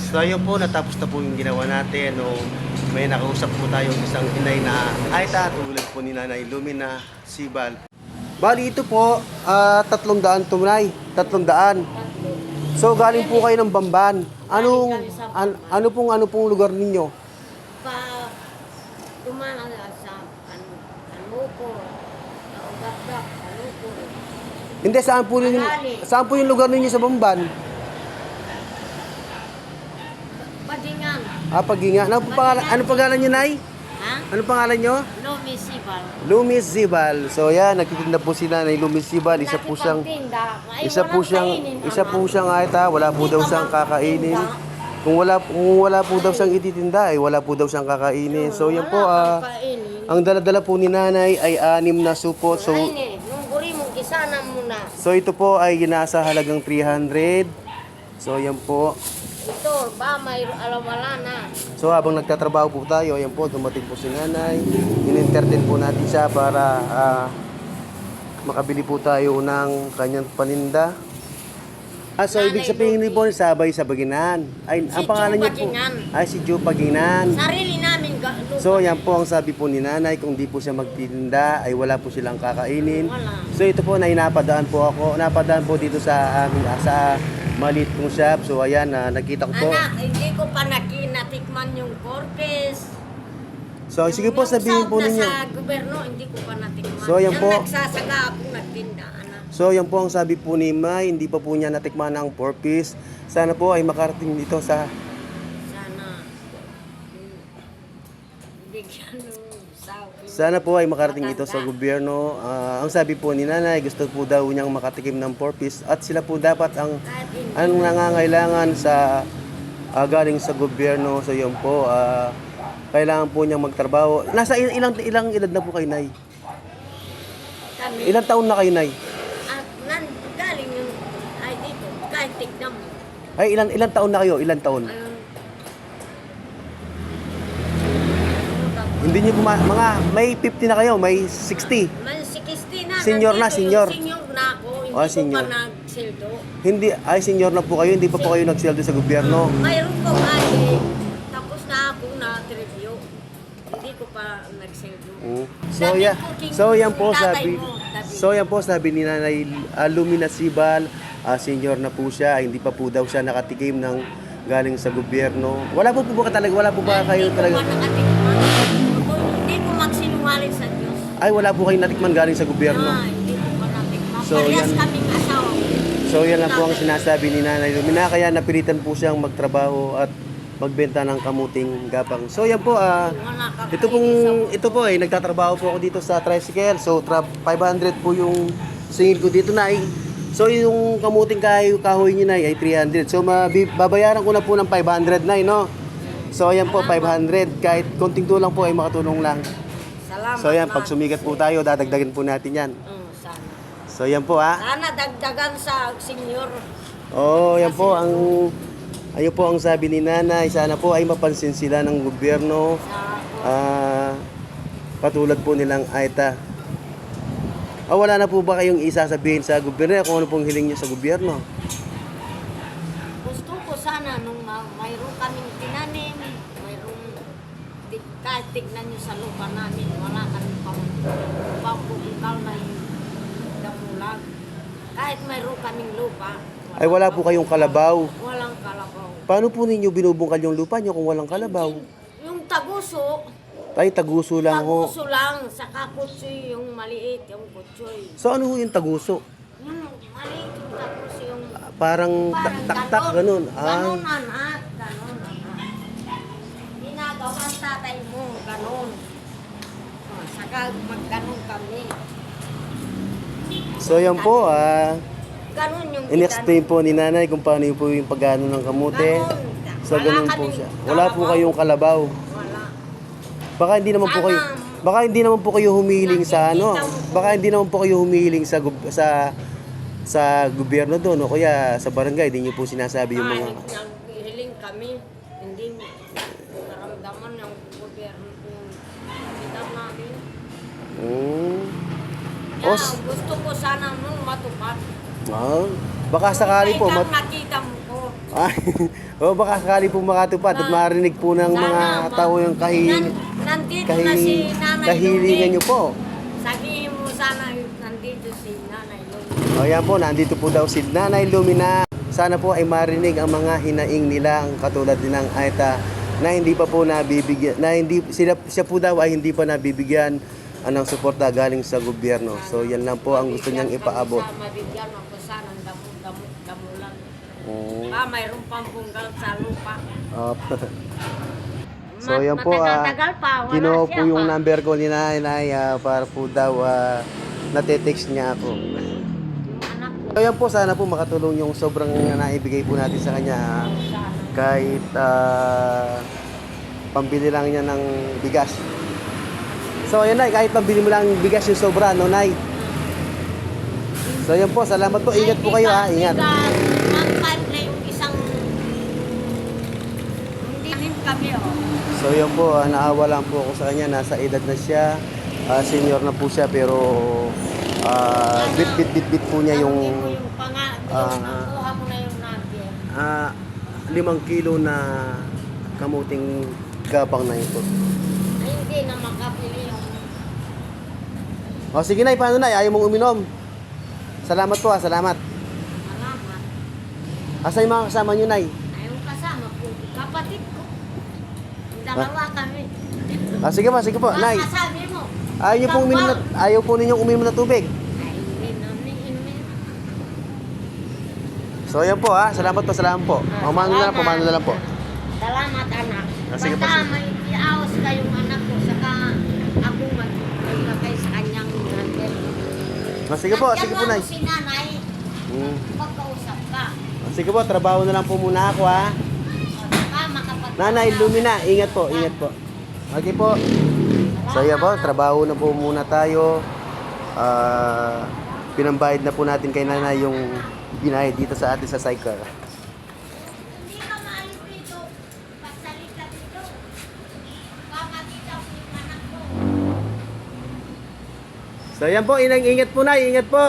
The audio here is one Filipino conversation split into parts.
So ayun po, natapos na po yung ginawa natin. No, may nakausap po tayong isang inay na Aita, tulad po ni Nanay Lumina Sibal. Bali ito po, 300 tunay, 300. So galing po kayo ng Bamban. Ano pong lugar ninyo? Tumana sa Anuko, sa Ugagdak, Anuko. Hindi, saan po yung lugar ninyo sa Bamban? Pagingan. Paginga. Ano pangalan nyo, Nay? Ha? Ano pangalan nyo? Lomi Sibal. Lumis Zibal. So yan, nagtitinda po si Nanay Lumis Zibal. Isa po siyang Aita, wala po daw siyang kakainin. Kung wala po daw siyang ititinda, wala po daw siyang kakainin. So yan po, ang dala-dala po ni Nanay ay 6 na supot. So ito po ay nasa halagang 300. So yan po. Ito, may wala na. So habang nagtatrabaho po tayo, ayan po, dumating po si Nanay. In-entertain po natin siya para makabili po tayo ng kanyang paninda. So ibig sabihin po, sabay sa Baginan. Ang pangalan niyo po ay si Joe Paginan. Sarili namin. So yan po ang sabi po ni Nanay, kung di po siya magtitinda ay wala po silang kakainin. Wala. So ito po, napadaan po dito sa aming maliit kong shop. So ayan, nakita ko po. Anak, hindi ko pa natikman yung corpus. So sige po, sabihin po ninyo. Sa gobyerno, hindi ko pa natikman. So yan po. Nagsasaga akong nagtinda, anak. So yan po ang sabi po ni May, hindi pa po niya natikman ang 4-piece. Sana po ay makarating dito sa... Sana. Bigyan ng sabi. Sana po ay makarating ito sa gobyerno. Ang sabi po ni Nanay, gusto po daw niyang makatikim ng 4-piece at sila po dapat ang nangangailangan sa galing sa gobyerno. So yun po, kailangan po niyang magtrabaho. Nasa ilang edad na po kayo, Nay? Kami. Ilang taon na kayo, Nay? Galing yung ay dito, kahit tignan mo. Ay, ilang taon na kayo? Ilang taon? Hindi niyo po may 50 na kayo, may 60. May 60 na. Senior na, senior. Senior na ako, hindi ko senior. pa nagsildo. Hindi, senior na po kayo, hindi pa po kayo nagsweldo sa gobyerno. Mayroon ko ay tapos na ako na review. Hindi ko pa nagsildo. So yan po sabi ni Nanay Lumina Sibal, senior na po siya, hindi pa po daw siya nakatikim ng galing sa gobyerno. Wala po ba kayo talaga? Hindi ko magsinungaling sa Diyos. Ay, wala po kayong natikman galing sa gobyerno. Hindi ko pa natikman. So, Parehas yan. kaming asawa. So yan lang po ang sinasabi ni Nanay Lumina, kaya napilitan po siyang magtrabaho at magbenta ng kamuting gapang. So yan po, ito po ay nagtatrabaho po ako dito sa tricycle. So 500 po yung singil ko dito, Nay. So yung kamuting kahoy niyo, Nay, ay 300. So babayaran ko na po ng 500, Nay, no? So ayan po, 500. Kahit konting tulong po ay makatulong lang. Salamat. So ayan, pag sumigat po tayo, dadagdagan po natin yan. Sana. So yan po, Sana dagdagan sa senior. yan po ayun po ang sabi ni Nanay, sana po ay mapansin sila ng gobyerno. Katulad po nilang Aita. Wala na po ba kayong isasabihin sa gobyerno kung ano pong hiling niyo sa gobyerno? Gusto ko sana nung mayroon kaming tinanim, kahit tignan nyo sa lupa namin, wala kaming pambukal na yung damulag. Kahit mayroon kaming lupa, Ay wala po kayong kalabaw. Walang kalabaw. Paano po ninyo binubungkal yung lupa niyo kung walang kalabaw? Yung taguso, Ay, taguso lang ho. taguso lang, saka kutsoy, yung maliit, yung kutsoy. So ano ho yung taguso? Yung maliit yung taguso, yung Parang tak-tak ganun. Ganon, anak. Ganon, anak. Ginagawa ang tatay mo, ganon. Saka magganon kami. So yan po, Ganon yung in-explain po ni Nanay kung paano po yung pagano ng kamute. So ganun po siya. Wala po kayong kalabaw. Wala. Baka hindi naman po kayo humihiling sa Baka hindi naman po kayo humihiling sa gobyerno doon o kaya sa barangay, hindi niyo po sinasabi yung mga Hiling kami, hindi naramdaman ng gobyerno yung kita namin. Gusto ko sana nung matupad. Baka sakali po. Nakita mo ko. Ay, o baka sakali po makatupad at marinig po ng mga tao yung Nandito na si Nanay kahilingan nyo po. Sabihin mo sana nandito si Nanay Lumi. O yan po, nandito po daw si Nanay Lumina. Sana po ay marinig ang mga hinaing nila, ang katulad din ng Aita na hindi pa po nabibigyan, na hindi siya po daw ay hindi pa nabibigyan ng suporta galing sa gobyerno. So yan lang po ang gusto niyang ipaabot. Mabigyan ako sana ng damulan. Oh. Mayroon pang bunggal sa lupa. So yan po, Matagal pa, wala kinuha siya po yung pa. number ko ni Nanay para po daw nate-text niya ako. Yung anak ko, So yan po, sana po makatulong yung sobrang naibigay po natin sa kanya. sana. Kahit pambili lang niya ng bigas. So ayan Nay, kahit pambili mo lang ng bigas yung sobra, no Nay? So yan po, salamat po. Ingat po kayo ha, ingat. One-time na yung isang... Hindi rin kami, oh. So yan po, naawa lang po ako sa kanya. Nasa edad na siya, senior na po siya, pero bit po niya yung Tanungin mo yung nakuha mo na yung number. 5 kilo na kamuting gapang na ito. Ay, hindi na makapili yung... O sige Nay, paano Nay? Ayaw mong uminom? Salamat po salamat. Salamat. Asa yung mga kasama nyo Nay? Ayaw kasama po. Kapatid ko. Dalawa kami. Sige po, Nay. Sabi mo. Ayaw po ninyong uminom na tubig. Ay, hindi. So yan po salamat po. Mano na lang po. Salamat, anak. Sige po, Basta sige. may iawas kayong anak ko, saka ako maglagay sa kanyang number. Sige po Nandiyan Nay. ako si Nanay, magkausap ka. Sige po, trabaho na lang po muna ako ha. Saka makapag- Nanay Lumina, ingat po. Okay po. So yan po, trabaho na po muna tayo. Pinambayad na po natin kay Nanay yung binayad dito sa atin sa Sycar. Hindi ka maalis dito. Pagsalik ka dito. Papakita ko yung anak ko. So yan po, ingat po Nay, ingat po.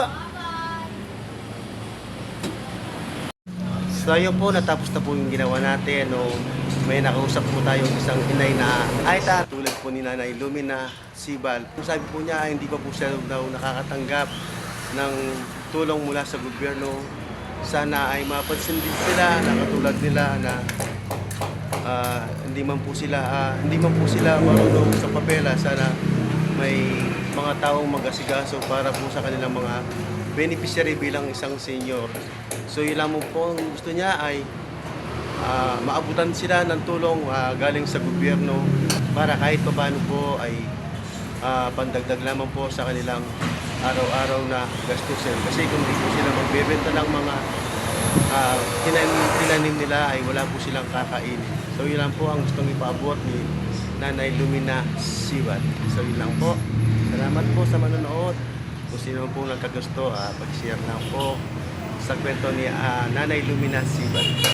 So yun po, natapos na po yung ginawa natin. May nakausap po tayong isang inay na Aita, tulad po ni Nanay Lumina Sibal. Sabi po niya, hindi pa po siya daw nakakatanggap ng tulong mula sa gobyerno. Sana ay mapansin din sila na katulad nila na hindi man po sila marunong sa papela. Sana may mga taong mag-asigaso para po sa kanilang mga beneficiary bilang isang senior. So yun lang po ang gusto niya ay maabutan sila ng tulong galing sa gobyerno para kahit paano po ay pandagdag lamang po sa kanilang araw-araw na gastusin. Kasi kung di po sila magbebenta ng mga tinanim nila ay wala po silang kakain. So yun lang po ang gustong ipaabot ni Nanay Lumina Sibal. So yun lang po. Salamat po sa manonood. Kung sino po nagkagusto, pag-share lang po sa kwento ni Nanay Lumina Sibal.